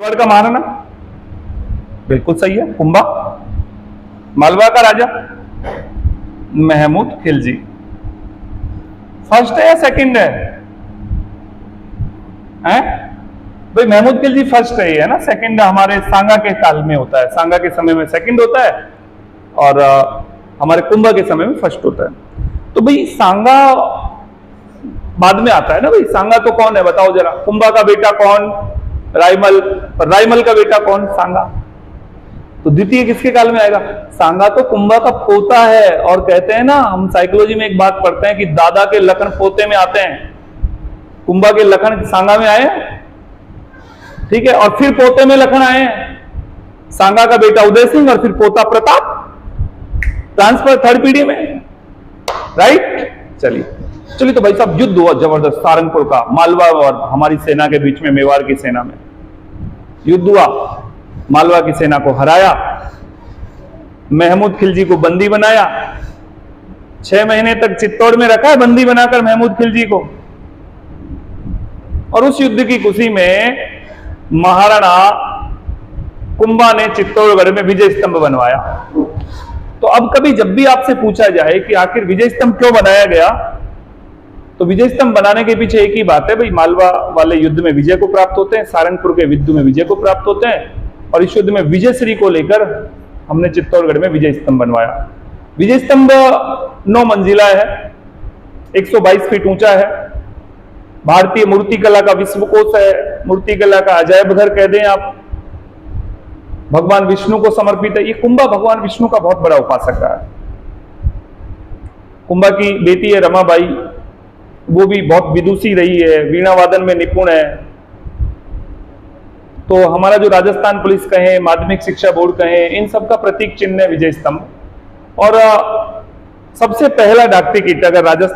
चित्तौड़ का महाराणा बिल्कुल सही है। कुंभा। मालवा का राजा महमूद खिलजी। फर्स्ट है या सेकंड है? हैं? भाई महमूद खिलजी फर्स्ट है ना? सेकंड हमारे सांगा के काल में होता है, सांगा के समय में सेकंड होता है और हमारे कुंभा के समय में फर्स्ट होता है। तो भाई सांगा बाद में आता है ना भाई। सांगा तो कौन है बताओ जरा? कुंभा का बेटा कौन? रायमल। रायमल का बेटा कौन? सांगा। तो द्वितीय किसके काल में आएगा? सांगा तो कुंभा का पोता है। और कहते हैं ना, हम साइकोलॉजी में एक बात पढ़ते हैं कि दादा के लखन पोते में आते हैं। कुंभा के लखन सांगा में आए, ठीक है, और फिर पोते में लखन आए। सांगा का बेटा उदय सिंह और फिर पोता प्रताप। ट्रांसफर थर्ड पीढ़ी में, राइट। चलिए तो भाई साहब युद्ध हुआ जबरदस्त सारंगपुर का, मालवा और हमारी सेना के बीच में, मेवाड़ की सेना में युद्ध हुआ। मालवा की सेना को हराया, महमूद खिलजी को बंदी बनाया। 6 महीने तक चित्तौड़ में रखा है बंदी बनाकर महमूद खिलजी को। और उस युद्ध की खुशी में महाराणा कुंभा ने चित्तौड़गढ़ में विजय स्तंभ बनवाया। तो अब कभी जब भी आपसे पूछा जाए कि आखिर विजय स्तंभ क्यों बनाया गया, तो विजय स्तंभ बनाने के पीछे एक ही बात है भाई, मालवा वाले युद्ध में विजय को प्राप्त होते हैं, सारंगपुर के युद्ध में विजय को प्राप्त होते हैं, और इस युद्ध में विजय श्री को लेकर हमने चित्तौड़गढ़ में विजय स्तंभ बनवाया। विजय स्तंभ 9 मंजिला है, 122 फीट ऊंचा है, भारतीय मूर्तिकला का विश्वकोश है, मूर्तिकला का अजायब घर कह दें आप, भगवान विष्णु को समर्पित है। ये कुंभा भगवान विष्णु का बहुत बड़ा उपासक रहा है। कुंभा की बेटी है रमाबाई, वो भी बहुत विदुषी रही है, वीणा वादन में निपुण है। तो हमारा जो राजस्थान पुलिस कहें, माध्यमिक शिक्षा बोर्ड कहें, इन सब का प्रतीक चिन्ह है विजय स्तंभ। और सबसे पहला डाक टिकट अगर राजस्थान